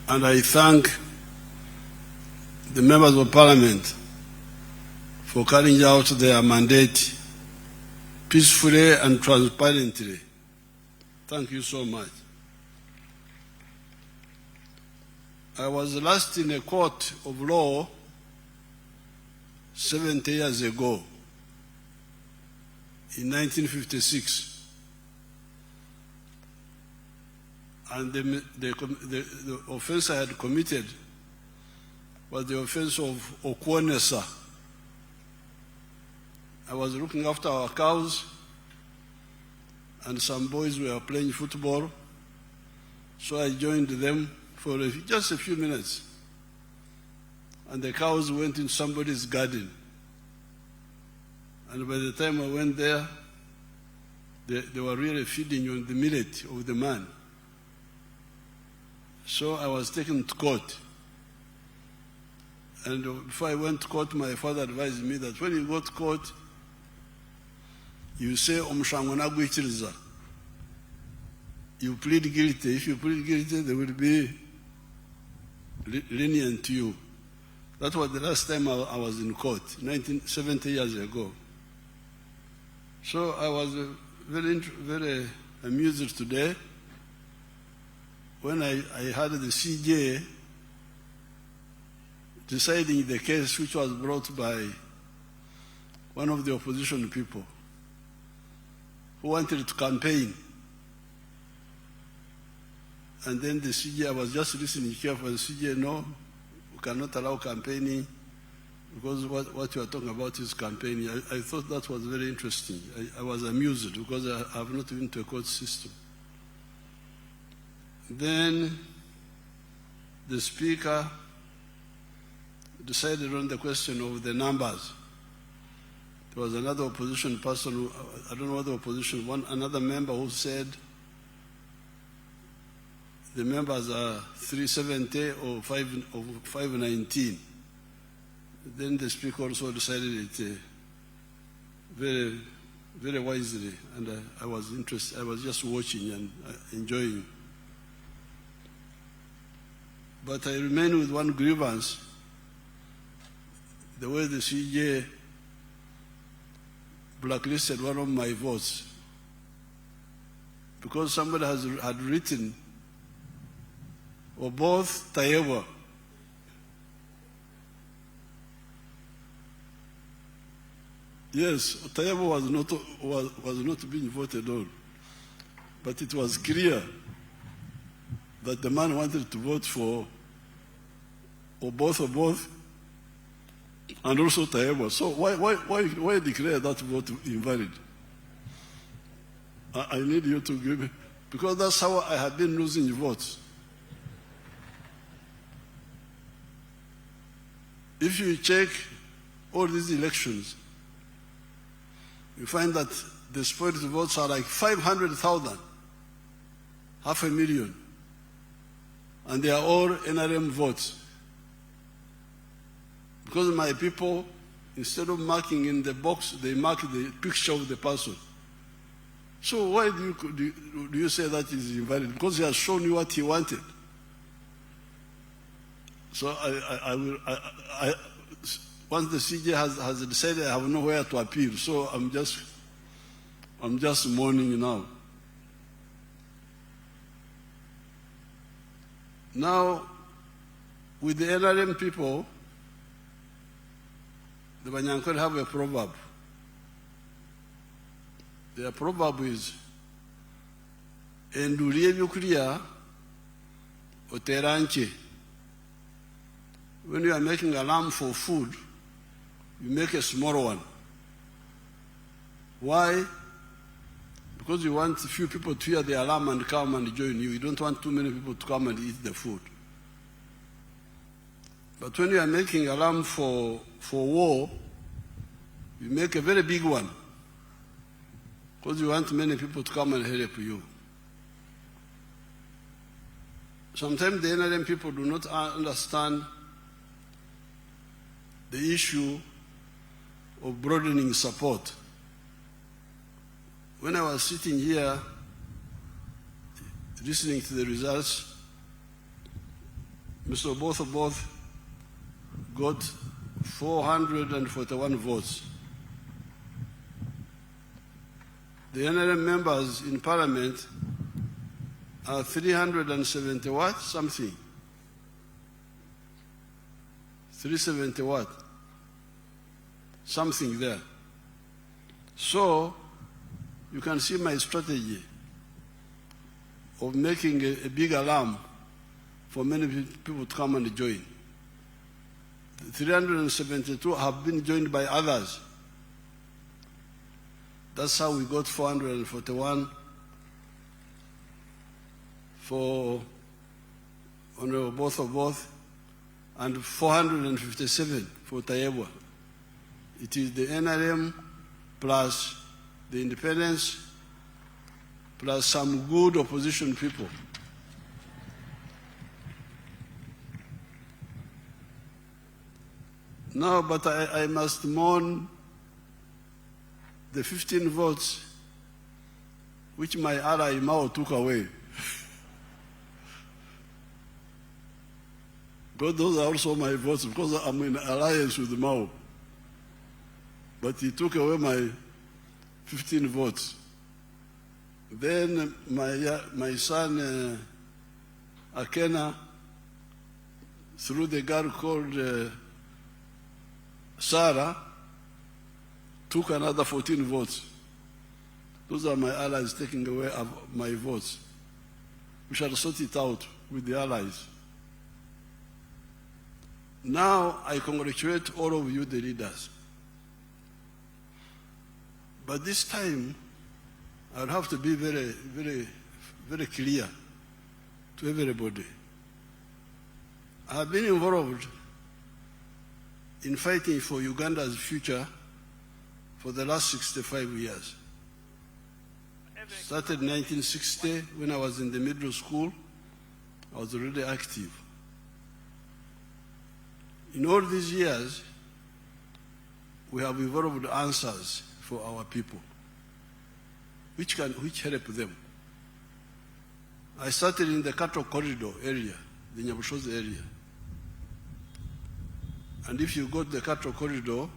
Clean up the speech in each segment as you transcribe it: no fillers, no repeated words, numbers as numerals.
and I thank the members of Parliament for carrying out their mandate peacefully and transparently. Thank you so much. I was last in a court of law 70 years ago, in 1956. And the offense I had committed was the offense of okufa. I was looking after our cows, and some boys were playing football, so I joined them for just a few minutes. And the cows went in somebody's garden. And by the time I went there, they were really feeding on the millet of the man. So I was taken to court. And before I went to court, my father advised me that when you go to court, you say, "Omushango. You plead guilty. If you plead guilty, they will be lenient to you." That was the last time I was in court, 70 years ago. So I was very amused today when I had the CJ deciding the case which was brought by one of the opposition people who wanted to campaign. And then the CJ, I was just listening carefully, the CJ, "No, we cannot allow campaigning because what you are talking about is campaigning." I thought that was very interesting. I was amused because I have not been to a court system. Then the Speaker decided on the question of the numbers. There was another opposition person, I don't know what the opposition, another member who said the members are 370 or 519. Then the Speaker also decided it very, very wisely, and I was interested. I was just watching and enjoying. But I remain with one grievance: the way the CJ blacklisted one of my votes, because somebody had written Oboth Oboth. Yes, Oboth was not being voted on, but it was clear that the man wanted to vote for Oboth Oboth and also Oboth. So why declare that vote invalid? I need you to give me, because that's how I had been losing votes. If you check all these elections, you find that the spoiled votes are like 500,000, 500,000, and they are all NRM votes. Because my people, instead of marking in the box, they mark the picture of the person. So why do you say that is invalid? Because he has shown you what he wanted. So once the CJ has decided, I have nowhere to appeal. So I'm just mourning now. Now, with the NRM people, the Banyankole have a proverb. Their proverb is, "Enduli eby'okulya otera nche." When you are making a lamb for food, you make a small one. Why? Because you want a few people to hear the alarm and come and join you. You don't want too many people to come and eat the food. But when you are making a lamb for war, you make a very big one, because you want many people to come and help you. Sometimes the NRM people do not understand the issue of broadening support. When I was sitting here listening to the results, Mr. Oboth Oboth got 441 votes. The NRM members in Parliament are 370 what? Something. 370 what? Something there. So, you can see my strategy of making a big alarm for many people to come and join. 372 have been joined by others. That's how we got 441 for Honorable Oboth Oboth and 457 for Tayebwa. It is the NRM plus the independents plus some good opposition people. No, but I must mourn the 15 votes which my ally Mao took away. But those are also my votes because I'm in alliance with Mao. But he took away my 15 votes. Then my son Akena, through the girl called Sarah, took another 14 votes. Those are my allies taking away my votes. We shall sort it out with the allies. Now I congratulate all of you, the leaders. But this time, I'll have to be very, very, very clear to everybody. I have been involved in fighting for Uganda's future for the last 65 years. Started in 1960 when I was in the middle school. I was already active. In all these years, we have evolved answers for our people, which help them. I started in the cattle corridor area, the Nyabushozi area. And if you go to the cattle corridor,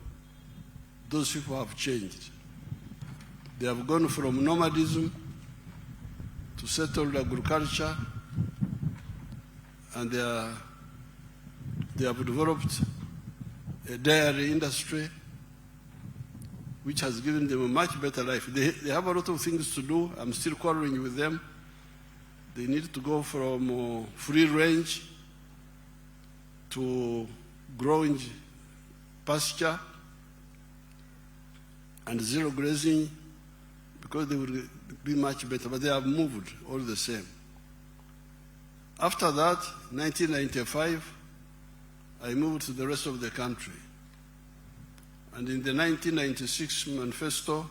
those people have changed. They have gone from nomadism to settled agriculture, and they have developed a dairy industry which has given them a much better life. They have a lot of things to do. I'm still quarreling with them. They need to go from free range to growing pasture and zero grazing because they will be much better, but they have moved all the same. After that, 1995, I moved to the rest of the country. And in the 1996 manifesto,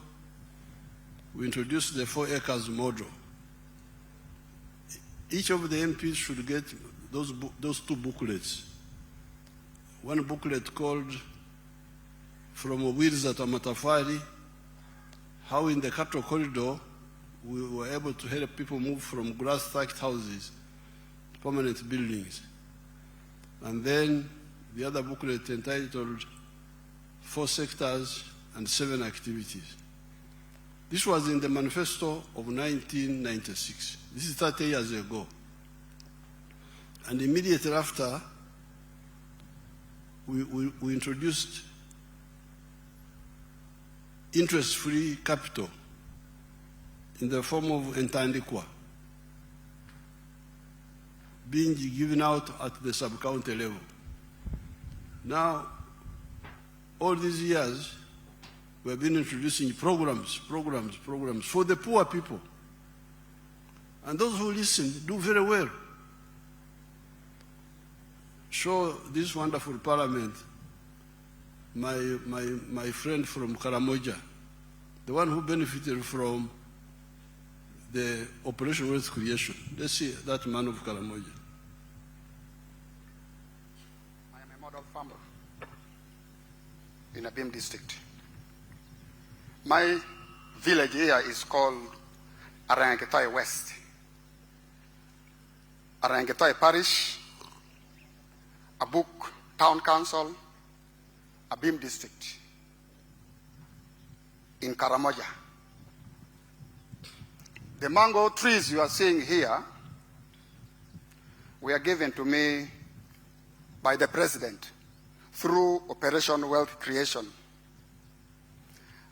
we introduced the 4 acres model. Each of the MPs should get those 2 booklets. One booklet called From Yeweze to Matafari, how in the cattle corridor we were able to help people move from grass-thatched houses to permanent buildings. And then the other booklet entitled 4 sectors and 7 activities. This was in the manifesto of 1996. This is 30 years ago. And immediately after, we introduced interest-free capital in the form of entandikwa, being given out at the sub-county level. Now, all these years, we have been introducing programs for the poor people. And those who listen do very well. Show this wonderful parliament, my friend from Karamoja, the one who benefited from the Operation Wealth Creation. Let's see that man of Karamoja. I am a model farmer in Abim district. My village here is called Arangetoi West. Arangetoi Parish Abuk Town Council, Abim District, in Karamoja. The mango trees you are seeing here were given to me by the President through Operation Wealth Creation.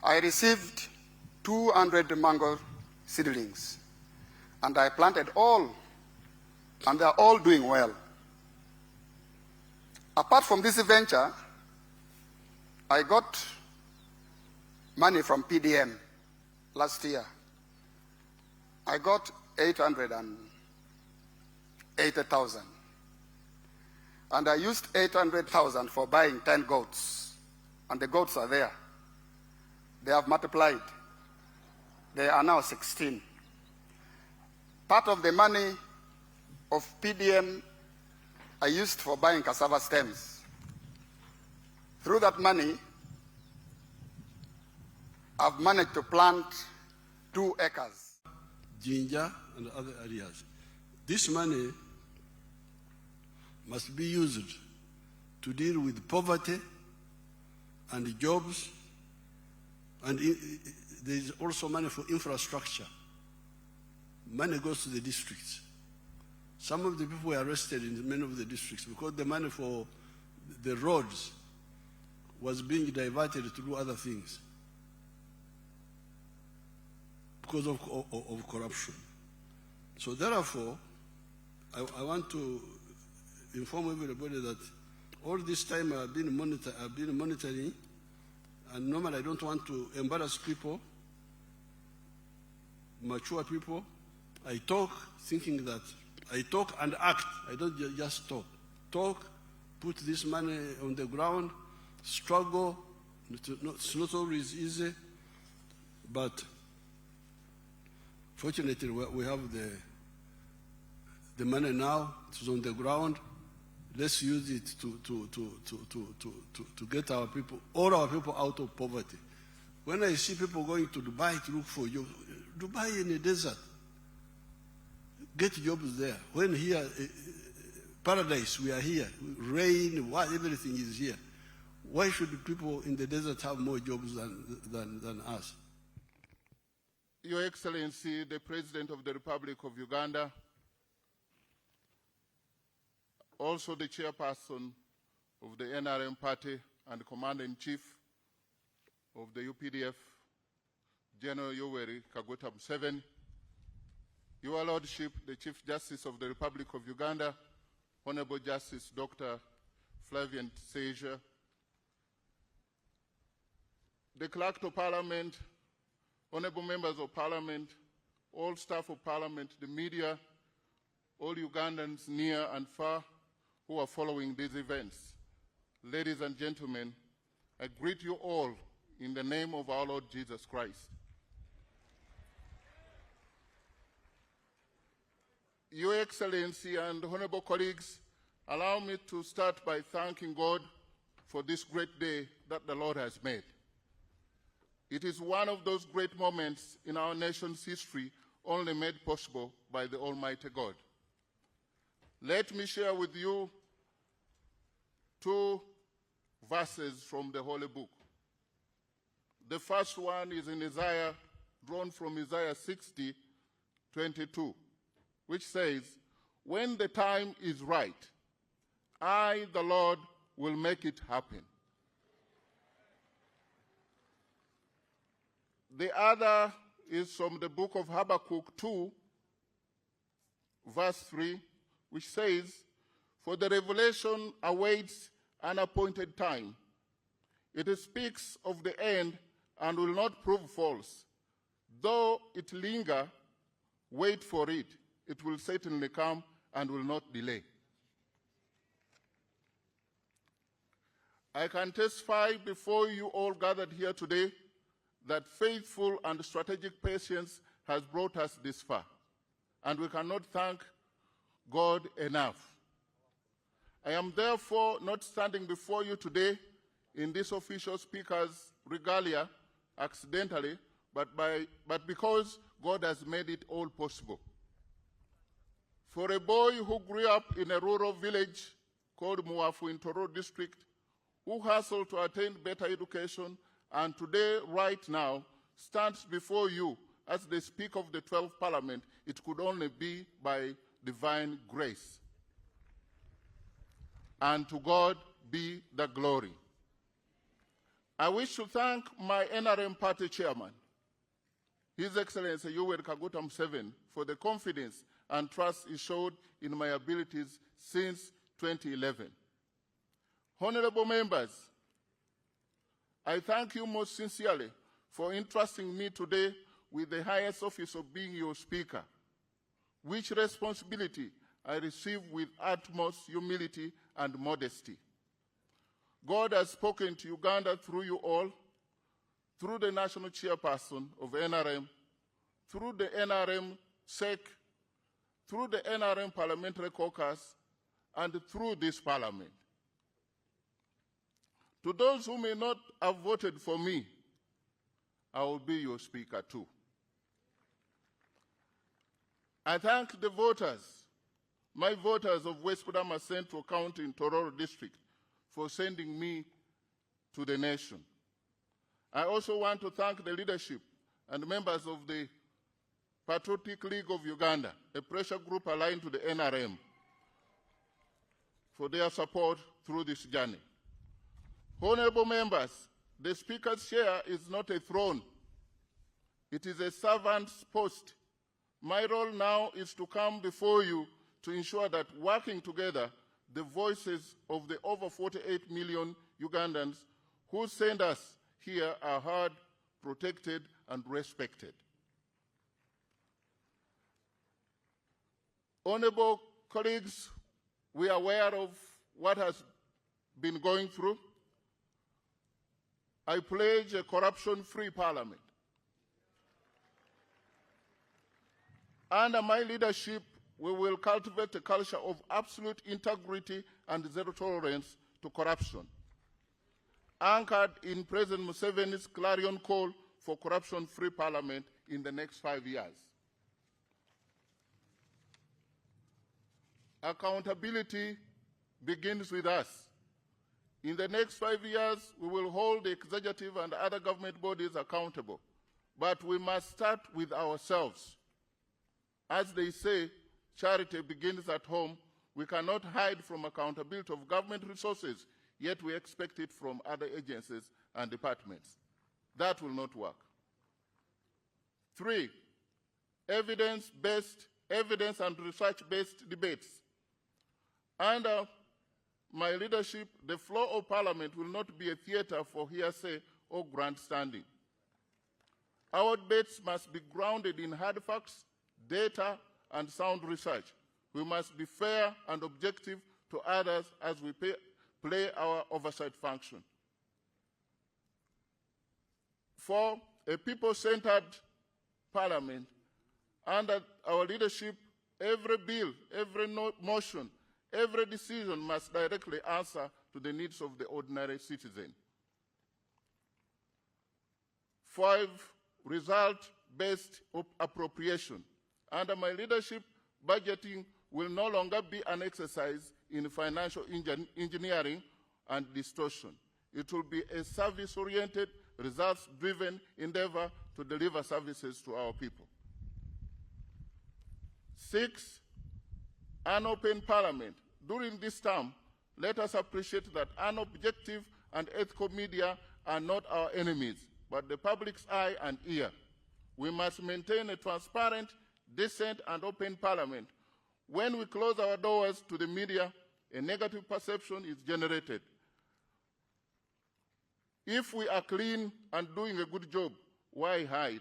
I received 200 mango seedlings, and I planted all, and they are all doing well. Apart from this venture, I got money from PDM last year. I got 880,000. And I used 800,000 for buying 10 goats. And the goats are there. They have multiplied. They are now 16. Part of the money of PDM I used for buying cassava stems. Through that money, I've managed to plant 2 acres. Ginger and other areas. This money must be used to deal with poverty and jobs, and there is also money for infrastructure. Money goes to the districts. Some of the people were arrested in many of the districts because the money for the roads was being diverted to do other things because of corruption. So therefore, I want to inform everybody that all this time I've been monitoring, and normally I don't want to embarrass people, mature people. I talk thinking that I talk and act. I don't just talk. Talk, put this money on the ground, struggle. It's not always easy, but fortunately we have the money now. It's on the ground. Let's use it to get our people, all our people, out of poverty. When I see people going to Dubai to look for jobs, Dubai in the desert, get jobs there. When here, paradise, we are here, rain, everything is here. Why should people in the desert have more jobs than us? Your Excellency, the President of the Republic of Uganda, also the chairperson of the NRM party and Commander-in-Chief of the UPDF, General Yoweri Kaguta Museveni, Your Lordship, the Chief Justice of the Republic of Uganda, Honorable Justice Dr. Flavian Seja, the Clerk of Parliament, Honorable Members of Parliament, all staff of Parliament, the media, all Ugandans near and far who are following these events. Ladies and gentlemen, I greet you all in the name of our Lord Jesus Christ. Your Excellency and honorable colleagues, allow me to start by thanking God for this great day that the Lord has made. It is one of those great moments in our nation's history only made possible by the Almighty God. Let me share with you 2 verses from the Holy Book. The first one is in Isaiah, drawn from Isaiah 60:22, which says, "When the time is right, I, the Lord, will make it happen." The other is from the book of Habakkuk 2, verse 3, which says, "For the revelation awaits an appointed time. It speaks of the end and will not prove false. Though it linger, wait for it. It will certainly come and will not delay." I can testify before you all gathered here today that faithful and strategic patience has brought us this far, and we cannot thank God enough. I am therefore not standing before you today in this official speaker's regalia accidentally, but because God has made it all possible. For a boy who grew up in a rural village called Muafu in Toro district, who hustled to attain better education, and today, right now, stands before you as the Speaker of the 12th Parliament. It could only be by divine grace. And to God be the glory. I wish to thank my NRM party chairman, His Excellency Yoweri Kaguta Museveni, for the confidence and trust he showed in my abilities since 2011. Honorable members, I thank you most sincerely for entrusting me today with the highest office of being your Speaker, which responsibility I receive with utmost humility and modesty. God has spoken to Uganda through you all, through the national chairperson of NRM, through the NRM SEC, through the NRM Parliamentary Caucus, and through this Parliament. To those who may not have voted for me, I will be your Speaker too. I thank the voters, my voters of West Kudama Central County in Tororo District, for sending me to the nation. I also want to thank the leadership and members of the Patriotic League of Uganda, a pressure group aligned to the NRM, for their support through this journey. Honorable members, the Speaker's chair is not a throne. It is a servant's post. My role now is to come before you to ensure that working together, the voices of the over 48 million Ugandans who send us here are heard, protected, and respected. Honorable colleagues, we are aware of what has been going through. I pledge a corruption-free parliament. Under my leadership, we will cultivate a culture of absolute integrity and zero tolerance to corruption, anchored in President Museveni's clarion call for corruption-free parliament in the next 5 years. Accountability begins with us. In the next 5 years, we will hold the executive and other government bodies accountable, but we must start with ourselves. As they say, charity begins at home. We cannot hide from accountability of government resources, yet we expect it from other agencies and departments. That will not work. 3, evidence and research-based debates. Under my leadership, the floor of Parliament will not be a theater for hearsay or grandstanding. Our debates must be grounded in hard facts, data, and sound research. We must be fair and objective to others as we play our oversight function. 4, a people-centered Parliament. Under our leadership, every bill, every motion, every decision must directly answer to the needs of the ordinary citizen. 5, result-based appropriation. Under my leadership, budgeting will no longer be an exercise in financial engineering and distortion. It will be a service-oriented, results-driven endeavor to deliver services to our people. 6, an open Parliament. During this term, let us appreciate that unobjective and ethical media are not our enemies, but the public's eye and ear. We must maintain a transparent, decent, and open Parliament. When we close our doors to the media, a negative perception is generated. If we are clean and doing a good job, why hide?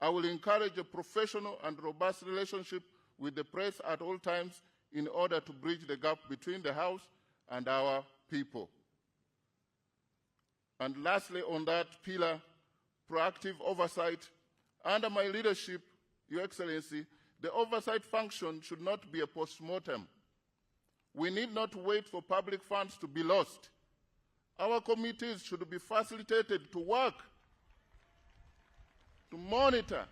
I will encourage a professional and robust relationship with the press at all times in order to bridge the gap between the House and our people. And lastly, on that pillar, proactive oversight. Under my leadership, Your Excellency, the oversight function should not be a post-mortem. We need not wait for public funds to be lost. Our committees should be facilitated to work, to monitor,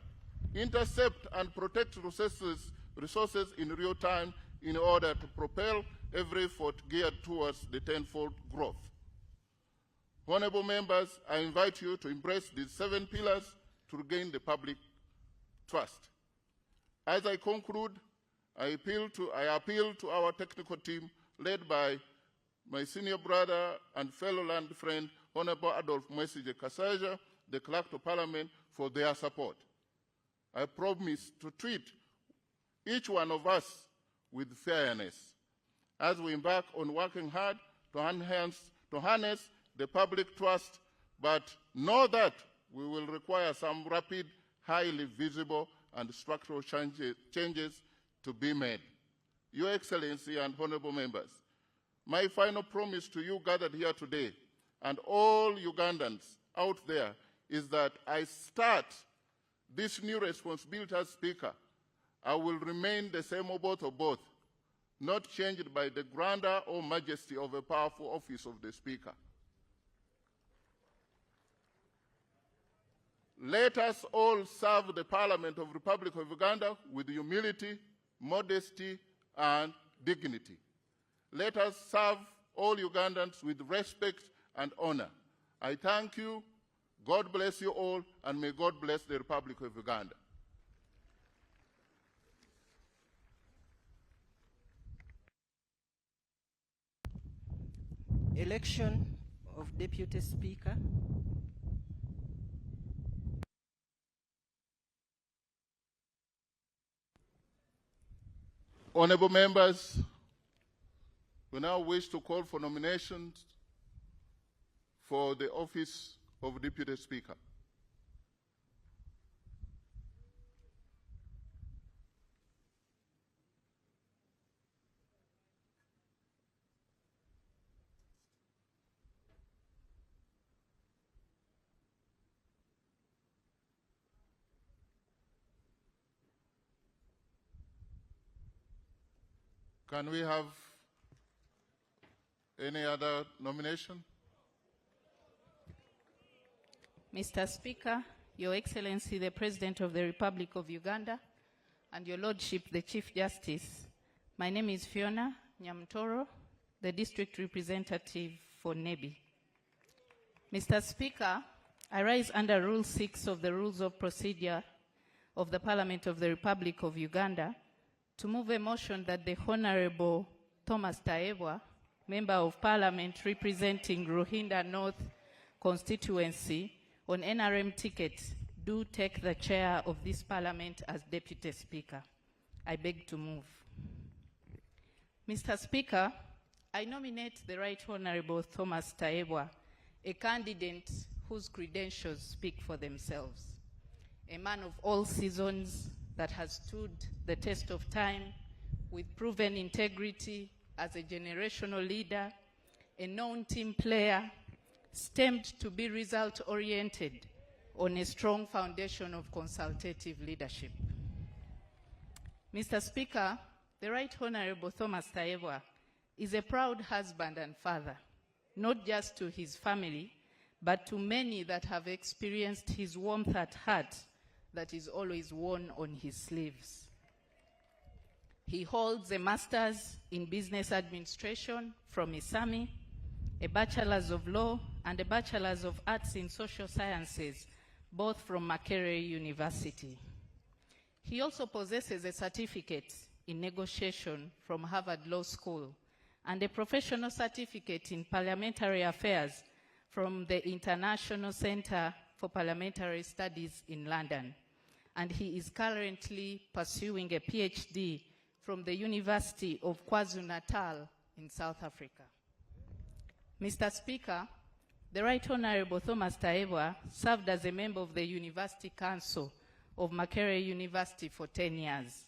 intercept, and protect resources in real time in order to propel every effort geared towards the tenfold growth. Honorable members, I invite you to embrace these 7 pillars to regain the public trust. As I conclude, I appeal to our technical team led by my senior brother and fellow land friend, Honorable Adolf Mwesige Kasaja, the Clerk to Parliament, for their support. I promise to treat each one of us with fairness as we embark on working hard to harness the public trust, but know that we will require some rapid, highly visible, and structural changes to be made. Your Excellency and honorable members, my final promise to you gathered here today and all Ugandans out there is that I start this new responsibility as Speaker. I will remain the same Oboth Oboth, not changed by the grandeur or majesty of a powerful office of the Speaker. Let us all serve the Parliament of the Republic of Uganda with humility, modesty, and dignity. Let us serve all Ugandans with respect and honor. I thank you. God bless you all, and may God bless the Republic of Uganda. Election of Deputy Speaker. Honorable members, we now wish to call for nominations for the office of Deputy Speaker. Can we have any other nomination? Mr. Speaker, Your Excellency, the President of the Republic of Uganda, and Your Lordship, the Chief Justice, my name is Fiona Nyamtoro, the District Representative for Nebi. Mr. Speaker, I rise under Rule 6 of the Rules of Procedure of the Parliament of the Republic of Uganda to move a motion that the Honorable Thomas Taebwa, Member of Parliament representing Ruhinda North constituency on NRM ticket, do take the chair of this Parliament as Deputy Speaker. I beg to move. Mr. Speaker, I nominate the Right Honorable Thomas Taebwa, a candidate whose credentials speak for themselves. A man of all seasons that has stood the test of time with proven integrity as a generational leader, a known team player, stemmed to be result-oriented on a strong foundation of consultative leadership. Mr. Speaker, the Right Honorable Thomas Taebwa is a proud husband and father, not just to his family, but to many that have experienced his warmth at heart that is always worn on his sleeves. He holds a master's in business administration from ISAMI, a bachelor's of law, and a bachelor's of arts in social sciences, both from Makerere University. He also possesses a certificate in negotiation from Harvard Law School and a professional certificate in parliamentary affairs from the International Center for Parliamentary Studies in London. And he is currently pursuing a PhD from the University of KwaZulu-Natal in South Africa. Mr. Speaker, the Right Honorable Thomas Taebwa served as a member of the University Council of Makerere University for 10 years,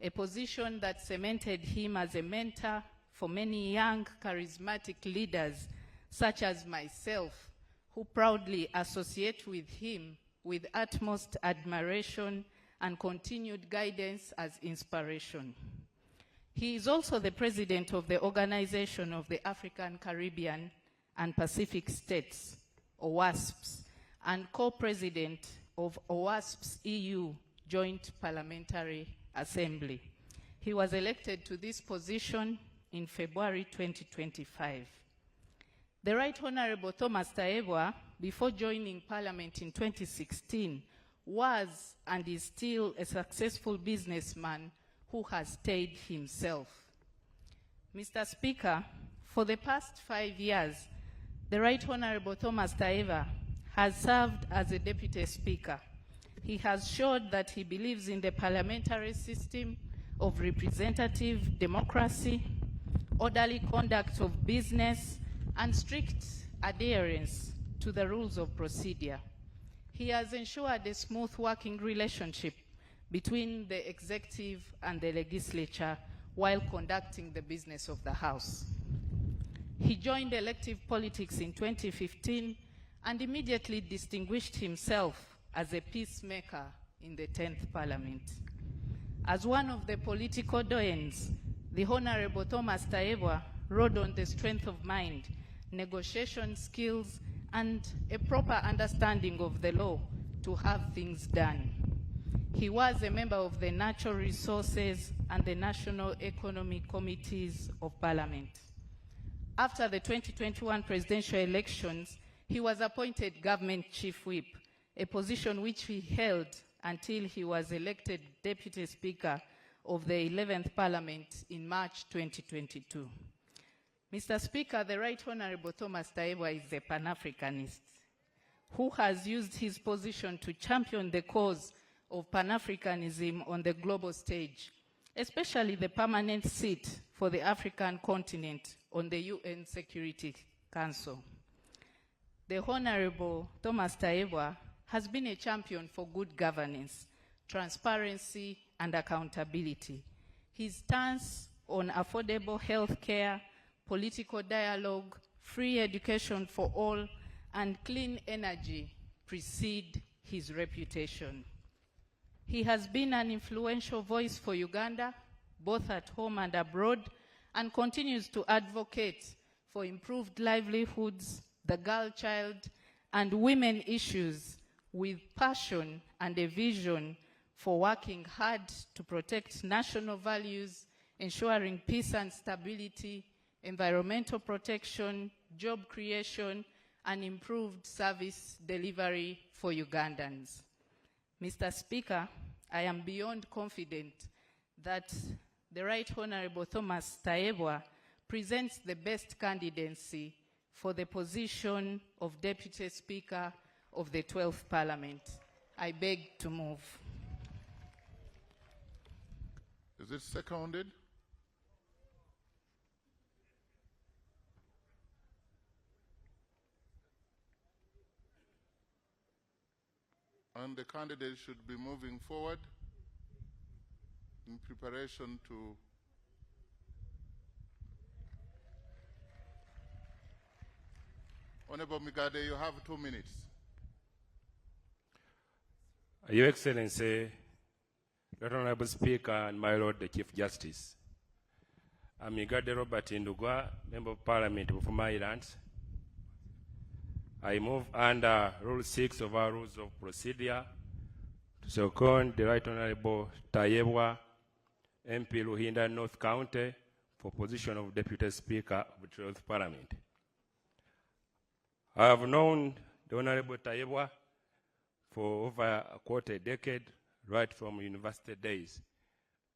a position that cemented him as a mentor for many young, charismatic leaders such as myself, who proudly associate with him with utmost admiration and continued guidance as inspiration. He is also the president of the Organization of the African, Caribbean, and Pacific States, OWASPs, and co-president of OWASP's EU Joint Parliamentary Assembly. He was elected to this position in February 2025. The Right Honourable Thomas Tayebwa, before joining Parliament in 2016, was and is still a successful businessman who has stayed himself. Mr. Speaker, for the past 5 years, the Right Honourable Thomas Tayebwa has served as a Deputy Speaker. He has showed that he believes in the parliamentary system of representative democracy, orderly conduct of business, and strict adherence to the rules of procedure. He has ensured a smooth working relationship between the executive and the legislature while conducting the business of the House. He joined elective politics in 2015 and immediately distinguished himself as a peacemaker in the 10th Parliament. As one of the political doyens, the Honourable Thomas Tayebwa rode on the strength of mind, negotiation skills, and a proper understanding of the law to have things done. He was a member of the Natural Resources and the National Economic Committees of Parliament. After the 2021 presidential elections, he was appointed Government Chief Whip, a position which he held until he was elected Deputy Speaker of the 11th Parliament in March 2022. Mr. Speaker, the Right Honourable Thomas Tayebwa is a Pan-Africanist who has used his position to champion the cause of Pan-Africanism on the global stage, especially the permanent seat for the African continent on the UN Security Council. The Honourable Thomas Tayebwa has been a champion for good governance, transparency, and accountability. His stance on affordable health care, political dialogue, free education for all, and clean energy precede his reputation. He has been an influential voice for Uganda, both at home and abroad, and continues to advocate for improved livelihoods, the girl child, and women issues with passion and a vision for working hard to protect national values, ensuring peace and stability, environmental protection, job creation, and improved service delivery for Ugandans. Mr. Speaker, I am beyond confident that the Right Honourable Thomas Tayebwa presents the best candidacy for the position of Deputy Speaker of the 12th Parliament. I beg to move. Is it seconded? And the candidate should be moving forward in preparation to Honorable Migade, you have 2 minutes. Your Excellency, Right Honourable Speaker and my Lord the Chief Justice, I'm Migade Robert Ndugwa, Member of Parliament of Maryland. I move under Rule 6 of our Rules of Procedure to second the Right Honourable Tayebwa, MP Luhinda North County, for position of Deputy Speaker of the 12th Parliament. I have known the Honourable Tayebwa for over a quarter decade, right from university days,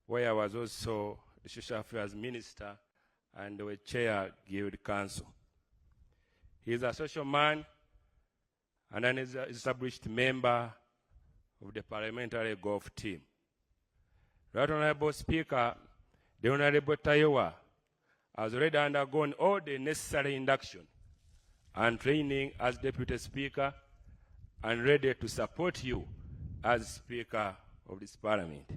where I was also the Social Affairs Minister and the Chair Guild Council. He is a social man and an established member of the parliamentary golf team. Right Honourable Speaker, the Honourable Tayebwa has already undergone all the necessary induction and training as Deputy Speaker and ready to support you as Speaker of this Parliament.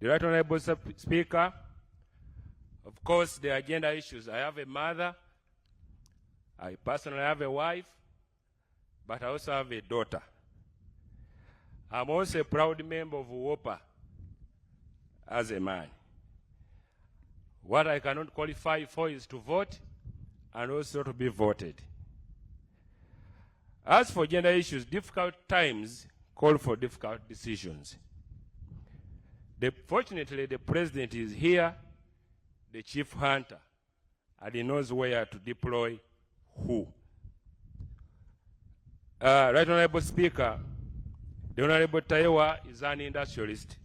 The Right Honourable Speaker, of course, the agenda issues. I have a mother, I personally have a wife, but I also have a daughter. I'm also a proud member of WOPA as a man. What I cannot qualify for is to vote and also to be voted. As for gender issues, difficult times call for difficult decisions. Fortunately, the President is here, the chief hunter, and he knows where to deploy who. Right Honorable Speaker, the Honorable Tayewa is an industrialist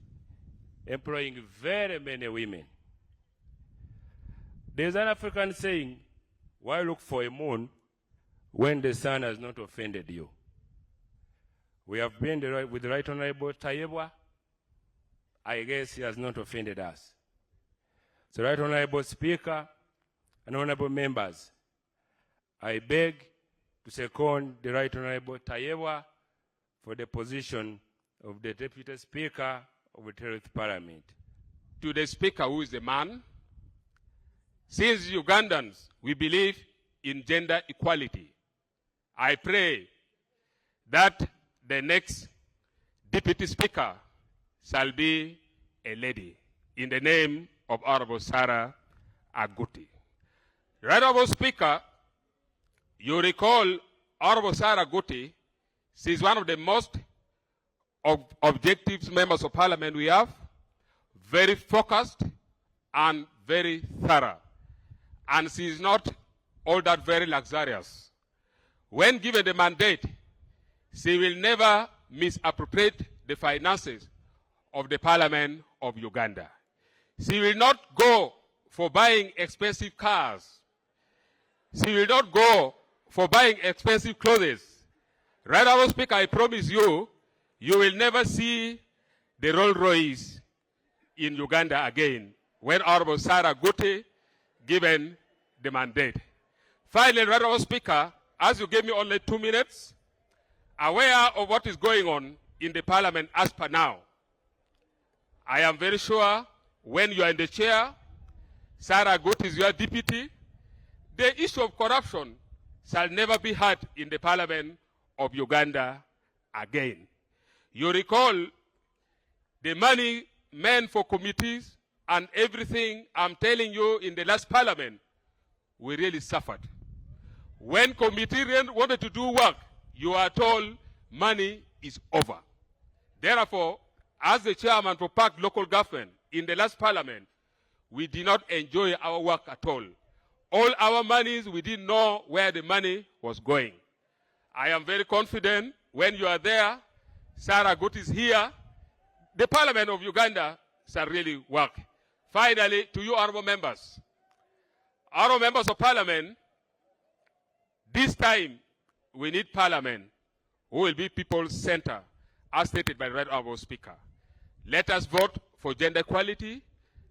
employing very many women. There's an African saying, why look for a moon when the sun has not offended you? We have been with the Right Honorable Tayewa. I guess he has not offended us. So, Right Honorable Speaker and honorable members, I beg to second the Right Honorable Tayewa for the position of the Deputy Speaker of the 10th Parliament. To the Speaker, who is a man, since Ugandans, we believe in gender equality, I pray that the next Deputy Speaker shall be a lady, in the name of Honorable Sarah Aguti. Right Honorable Speaker, you recall Honorable Sarah Aguti, she is one of the most objective members of Parliament we have, very focused and very thorough. And she is not all that very luxurious. When given the mandate, she will never misappropriate the finances of the Parliament of Uganda. She will not go for buying expensive cars. She will not go for buying expensive clothes. Right, Honorable Speaker, I promise you, you will never see the Rolls Royce in Uganda again when Honorable Sarah Aguti given the mandate. Finally, Right Honorable Speaker, as you gave me only 2 minutes, aware of what is going on in the Parliament as per now, I am very sure when you are in the chair, Sarah Aguti is your deputy, the issue of corruption shall never be heard in the Parliament of Uganda again. You recall the money meant for committees and everything. I'm telling you, in the last Parliament, we really suffered. When committee wanted to do work, you are told money is over. Therefore, as the chairman for Park local government in the last Parliament, we did not enjoy our work at all. All our monies, we didn't know where the money was going. I am very confident when you are there, Sarah Aguti is here, the Parliament of Uganda shall really work. Finally, to you honorable members of Parliament, this time we need Parliament who will be people's center, as stated by the Right Honorable Speaker. Let us vote for gender equality.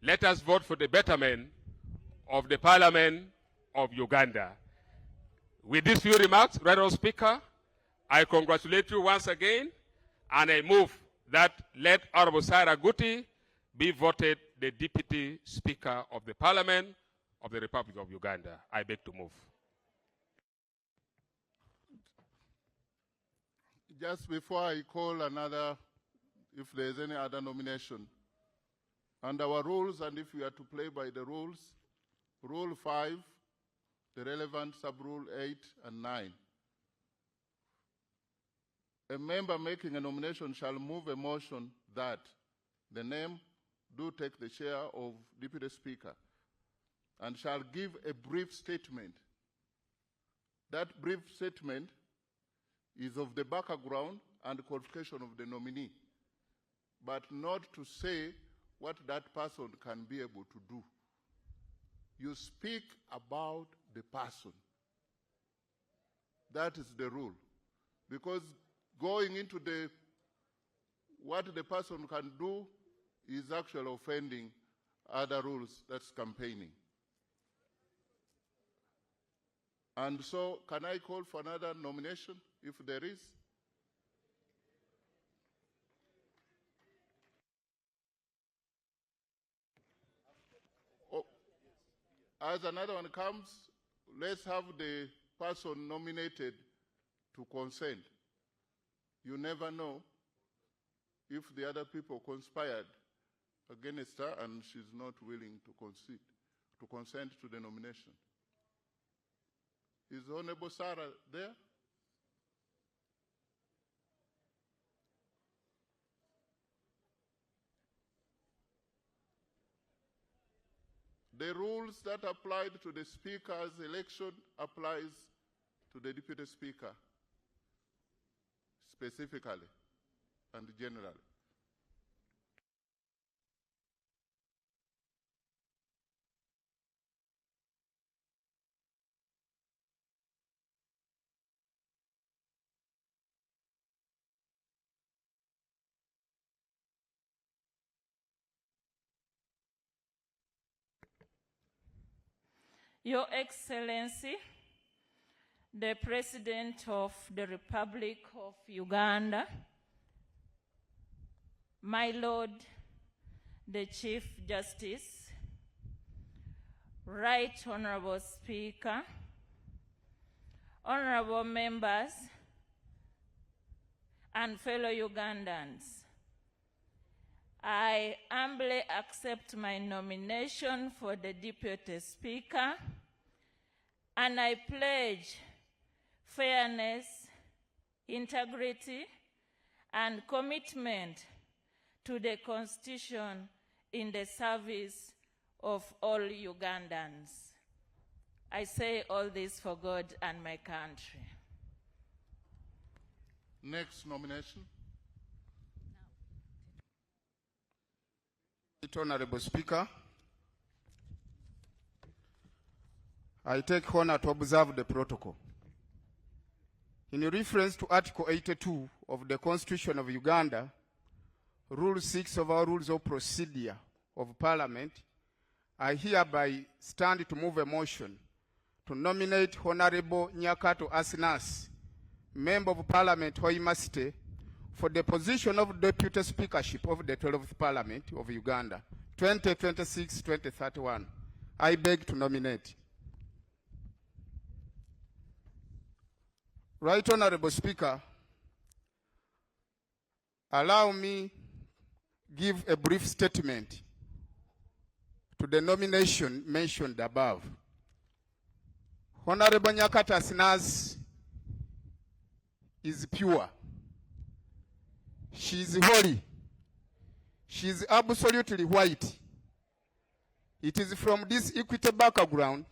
Let us vote for the betterment of the Parliament of Uganda. With these few remarks, Right Honorable Speaker, I congratulate you once again, and I move that let Honorable Sarah Aguti be voted the Deputy Speaker of the Parliament of the Republic of Uganda. I beg to move. Just before I call another, if there's any other nomination, and our rules, and if we are to play by the rules, Rule 5, the relevant sub-rule 8 and 9. A member making a nomination shall move a motion that the name do take the chair of Deputy Speaker and shall give a brief statement. That brief statement is of the background and qualification of the nominee, but not to say what that person can be able to do. You speak about the person. That is the rule. Because going into what the person can do is actually offending other rules, that's campaigning. And so, can I call for another nomination, if there is? Oh, as another one comes, let's have the person nominated to consent. You never know if the other people conspired against her and she's not willing to consent to the nomination. Is Honorable Sarah there? The rules that applied to the Speaker's election applies to the Deputy Speaker specifically and generally. Your Excellency, the President of the Republic of Uganda, my Lord, the Chief Justice, Right Honorable Speaker, honorable members, and fellow Ugandans, I humbly accept my nomination for the Deputy Speaker, and I pledge fairness, integrity, and commitment to the Constitution in the service of all Ugandans. I say all this for God and my country. Next nomination. Honorable Speaker, I take honor to observe the protocol. In reference to Article 82 of the Constitution of Uganda, Rule 6 of our Rules of Procedure of Parliament, I hereby stand to move a motion to nominate Honorable Nyakato Asinas, Member of Parliament, Hoima City, for the position of Deputy Speakership of the 12th Parliament of Uganda, 2026-2031. I beg to nominate. Right Honorable Speaker, allow me give a brief statement to the nomination mentioned above. Honorable Nyakato Asinas is pure. She is holy. She is absolutely white. It is from this equity background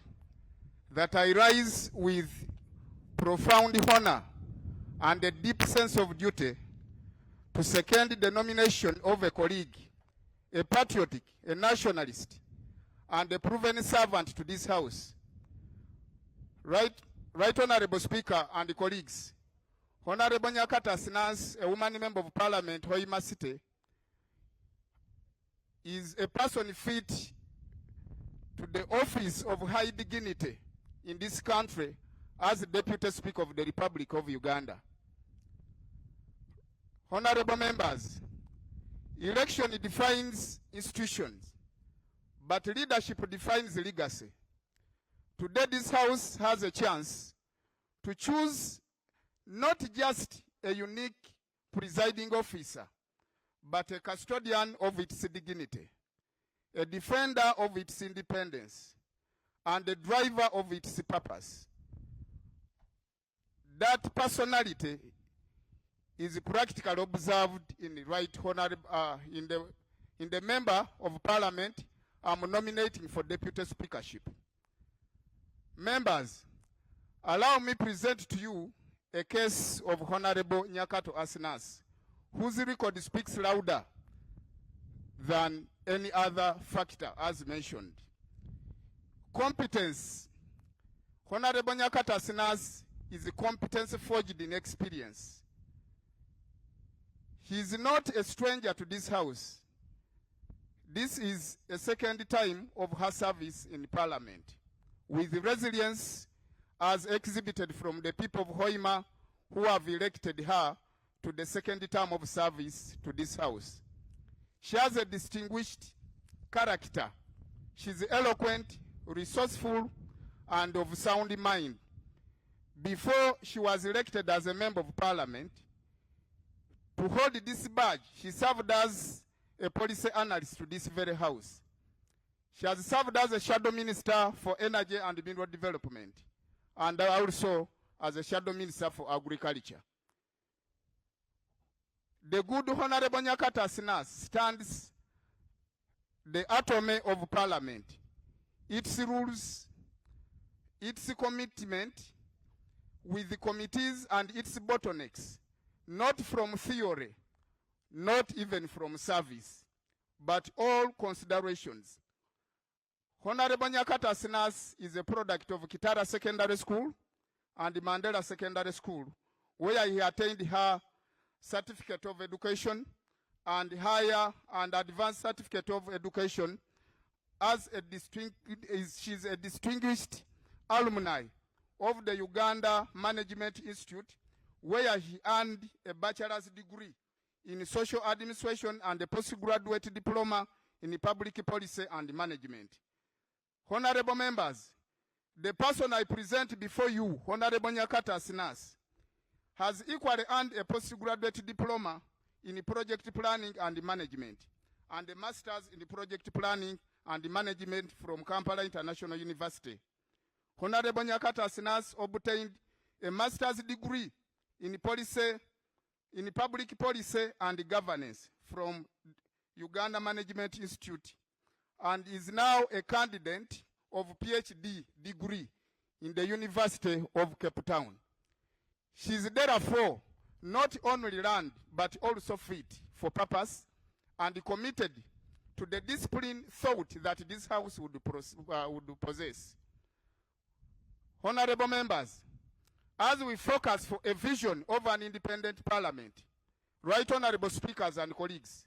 that I rise with profound honor and a deep sense of duty to second the nomination of a colleague, a patriotic, a nationalist, and a proven servant to this House. Right Honorable Speaker and colleagues, Honorable Nyakato Asinas, a woman member of Parliament, Hoima City, is a person fit to the office of high dignity in this country as Deputy Speaker of the Republic of Uganda. Honorable members, election defines institutions, but leadership defines legacy. Today this House has a chance to choose not just a unique presiding officer, but a custodian of its dignity, a defender of its independence, and a driver of its purpose. That personality is practically observed in the right honorable, in the member of Parliament I'm nominating for Deputy Speakership. Members, allow me present to you a case of Honorable Nyakato Asinas, whose record speaks louder than any other factor as mentioned. Competence. Honorable Nyakato Asinas is a competence forged in experience. He is not a stranger to this House. This is a second time of her service in Parliament, with resilience as exhibited from the people of Hoima who have elected her to the second term of service to this House. She has a distinguished character. She's eloquent, resourceful, and of sound mind. Before she was elected as a member of Parliament, to hold this badge, she served as a policy analyst to this very House. She has served as a shadow minister for energy and mineral development, and also as a shadow minister for agriculture. The good Honorable Nyakato Asinas stands the atomy of Parliament. its rules, its commitment with the committees and its bottlenecks, not from theory, not even from service, but all considerations. Honorable Nyakata Sinas is a product of Kitara Secondary School and Mandela Secondary School, where he attained her certificate of education and higher and advanced certificate of education as she's a distinguished alumni of the Uganda Management Institute, where he earned a bachelor's degree in social administration and a postgraduate diploma in public policy and management. Honorable members, the person I present before you, Honorable Nyakata Sinas, has equally earned a postgraduate diploma in project planning and management and a master's in project planning and management from Kampala International University. Honorable Nyakata Sinas obtained a master's degree in public policy and governance from Uganda Management Institute and is now a candidate of PhD degree in the University of Cape Town. She is therefore not only learned but also fit for purpose and committed to the discipline thought that this house would possess. Honorable members, as we focus for a vision of an independent parliament, right honorable speakers and colleagues,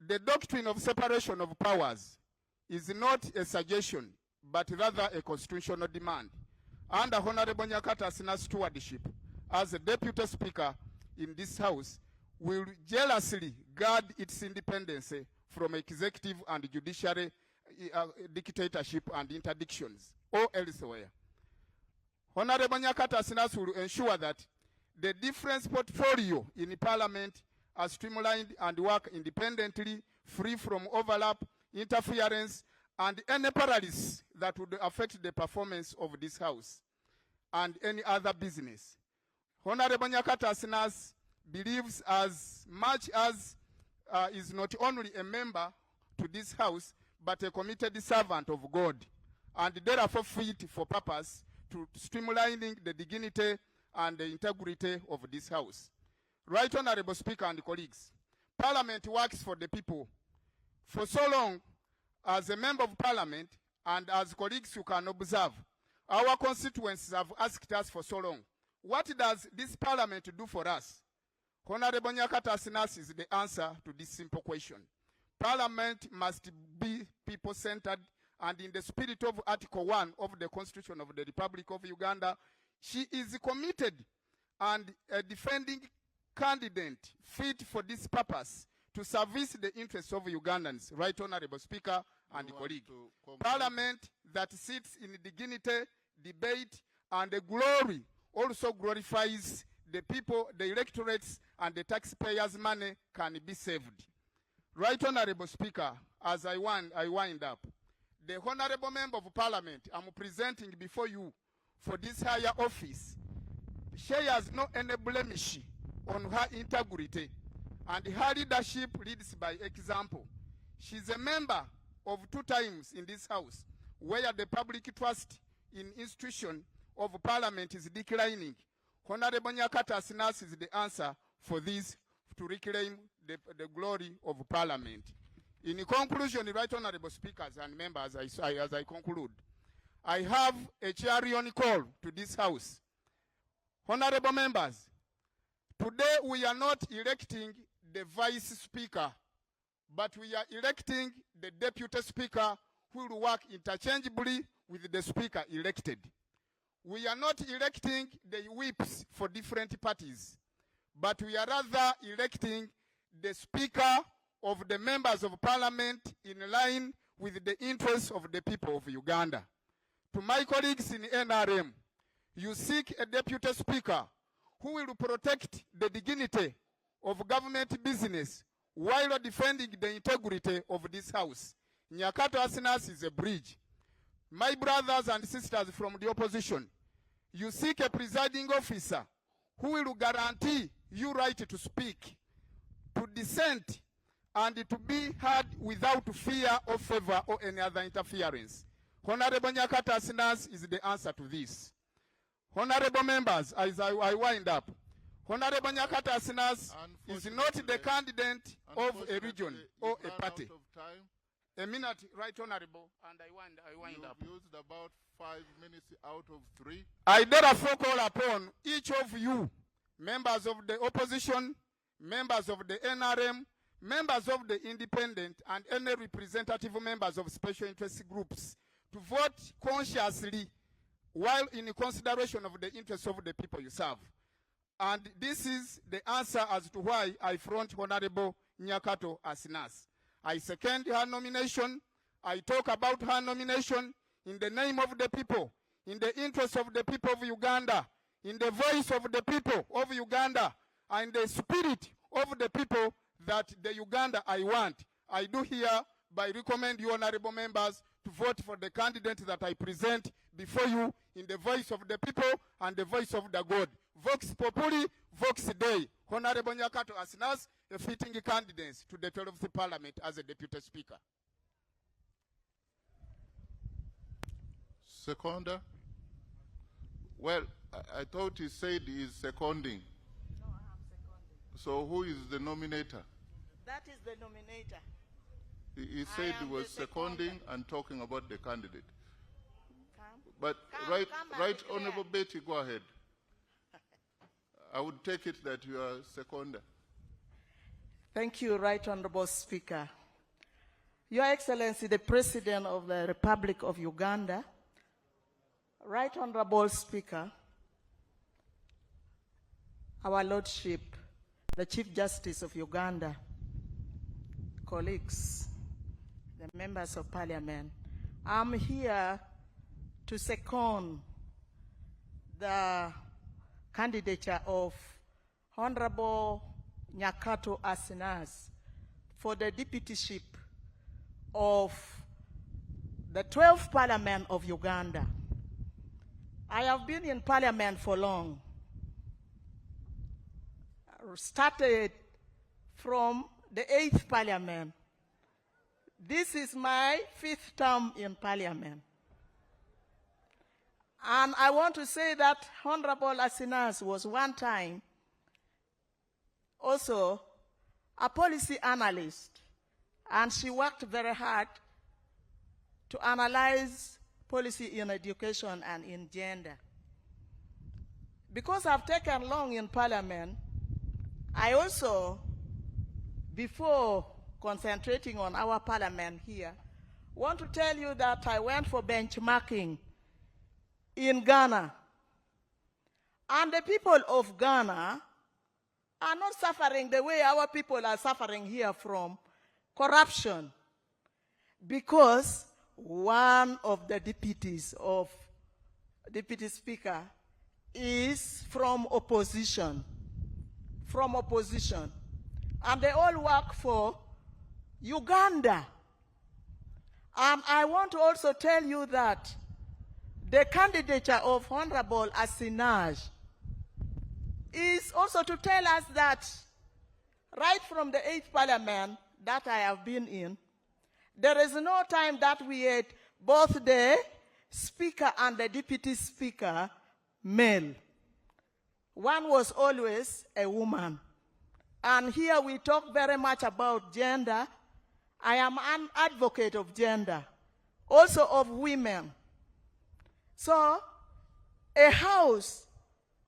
the doctrine of separation of powers is not a suggestion, but rather a constitutional demand. Under Honorable Nyakata Sinas' stewardship as a deputy speaker in this house, will jealously guard its independence from executive and judiciary dictatorship and interdictions or elsewhere. Honorable Nyakata Sinas will ensure that the different portfolio in the parliament are streamlined and work independently, free from overlap, interference, and any paralysis that would affect the performance of this house and any other business. Honorable Nyakata Sinas believes as much as is not only a member to this house, but a committed servant of God, and therefore fit for purpose to streamlining the dignity and the integrity of this house. Right honorable speaker and colleagues, Parliament works for the people. For so long, as a member of Parliament and as colleagues you can observe, our constituents have asked us for so long, what does this Parliament do for us? Honorable Nyakata Sinas is the answer to this simple question. Parliament must be people-centered, and in the spirit of Article 1 of the Constitution of the Republic of Uganda, she is committed and a defending candidate fit for this purpose to service the interests of Ugandans. Right honorable speaker and colleague. Parliament that sits in dignity, debate, and the glory also glorifies the people, the electorates, and the taxpayers' money can be saved. Right honorable speaker, as I wind up, the honorable member of Parliament I'm presenting before you for this higher office shares no any blemish on her integrity, and her leadership leads by example. She's a member of 2 times in this house where the public trust in institution of Parliament is declining. Honorable Nyakata Sinas is the answer for this, to reclaim the glory of Parliament. In conclusion, right honorable speakers and members, as I conclude, I have a clarion call to this house. Honorable members, today we are not electing the vice speaker, but we are electing the deputy speaker who will work interchangeably with the speaker elected. We are not electing the whips for different parties, but we are rather electing the speaker of the members of Parliament in line with the interests of the people of Uganda. To my colleagues in NRM, you seek a deputy speaker who will protect the dignity of government business while defending the integrity of this house. Nyakata Sinas is a bridge. My brothers and sisters from the opposition, you seek a presiding officer who will guarantee you right to speak, to dissent, and to be heard without fear or favor or any other interference. Honorable Nyakato Asinas is the answer to this. Honorable members, as I wind up, Honorable Nyakato Asinas is not the candidate of a region or a party. A minute, Right Honorable, and I wind up. You used about 5 minutes out of 3. I therefore call upon each of you, members of the opposition, members of the NRM, members of the independent, and any representative members of special interest groups to vote consciously while in consideration of the interests of the people you serve. And this is the answer as to why I front Honorable Nyakato Asinas. I second her nomination. I talk about her nomination in the name of the people, in the interest of the people of Uganda, in the voice of the people of Uganda, and the spirit of the people that the Uganda I want. I do hereby recommend you, honorable members, to vote for the candidate that I present before you in the voice of the people and the voice of the God. Vox Populi, Vox Dei. Honorable Nyakato Asinas, a fitting candidate to the 12th Parliament as a Deputy Speaker. Seconder? Well, I thought he said he is seconding. No, I'm seconding. So who is the nominator? That is the nominator. He said he was seconding and talking about the candidate. But Come right Honorable Betty, go ahead. I would take it that you are seconder. Thank you, Right Honorable Speaker. Your Excellency, the President of the Republic of Uganda, Right Honorable Speaker, our Lordship, the Chief Justice of Uganda, colleagues, the members of Parliament, I'm here to second the candidature of Honorable Nyakato Asinas for the deputyship of the 12th Parliament of Uganda. I have been in Parliament for long. I started from the 8th Parliament. This is my 5th term in Parliament. And I want to say that Honorable Asinas was one time also a policy analyst, and she worked very hard to analyze policy in education and in gender. Because I've taken long in Parliament, I also, before concentrating on our Parliament here, want to tell you that I went for benchmarking in Ghana. And the people of Ghana are not suffering the way our people are suffering here from corruption, because one of the deputies of Deputy Speaker is from opposition. And they all work for Uganda. And I want to also tell you that the candidature of Honorable Asinas is also to tell us that right from the 8th Parliament that I have been in, there is no time that we had both the Speaker and the Deputy Speaker male. One was always a woman. And here we talk very much about gender. I am an advocate of gender, also of women. So, a house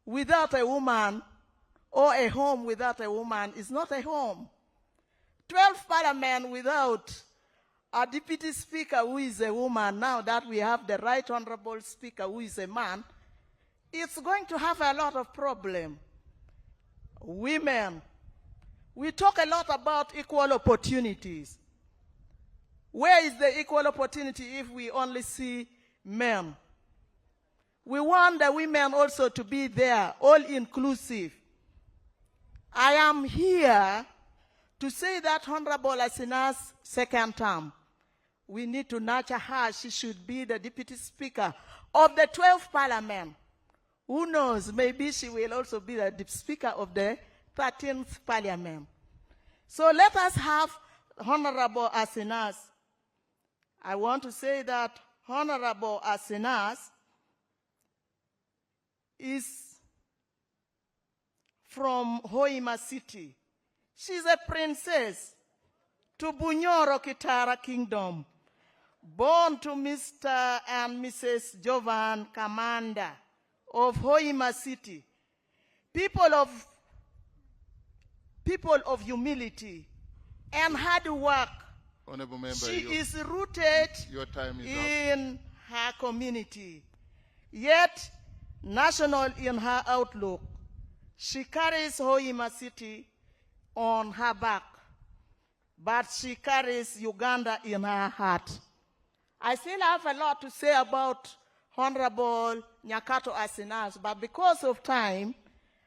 without a woman or a home without a woman is not a home. 12th Parliament without a Deputy Speaker who is a woman, now that we have the Right Honorable Speaker who is a man, it's going to have a lot of problems. Women, we talk a lot about equal opportunities. Where is the equal opportunity if we only see men? We want the women also to be there, all inclusive. I am here to say that Honorable Asinas' second term, we need to nurture her. She should be the Deputy Speaker of the 12th Parliament. Who knows, maybe she will also be the Speaker of the 13th Parliament. So let us have Honorable Asinas, I want to say that Honorable Asinas is from Hoima City. She's a princess to Bunyoro Kitara Kingdom, born to Mr. and Mrs. Jovan Kamanda of Hoima City, people of humility and hard work. Honorable Member, She is rooted your time is in her community, yet national in her outlook. She carries Hoima City on her back, but she carries Uganda in her heart. I still have a lot to say about Honorable Nyakato Asinas, but because of time,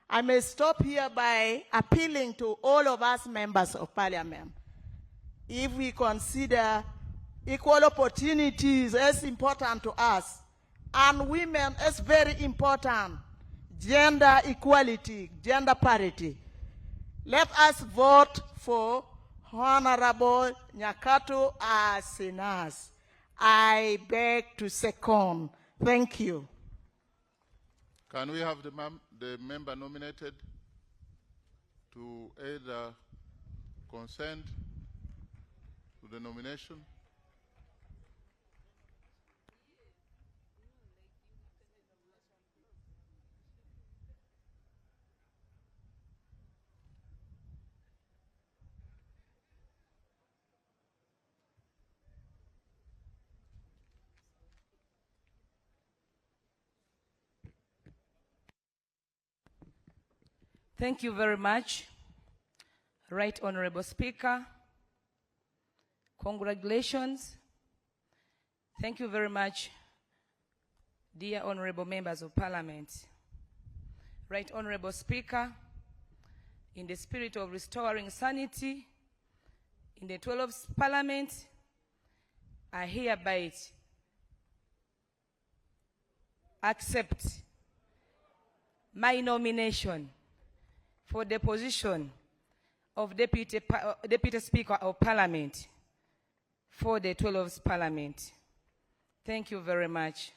I may stop here by appealing to all of us members of parliament. If we consider equal opportunities as important to us, and women as very important, gender equality, gender parity, let us vote for Honorable Nyakato Asinas. I beg to second. Thank you. Can we have the member nominated to either consent to the nomination? Thank you very much, Right Honorable Speaker. Congratulations. Thank you very much, dear Honorable Members of Parliament. Right Honorable Speaker, in the spirit of restoring sanity in the 12th Parliament, I hereby accept my nomination for the position of Deputy Speaker of Parliament for the 12th Parliament. Thank you very much.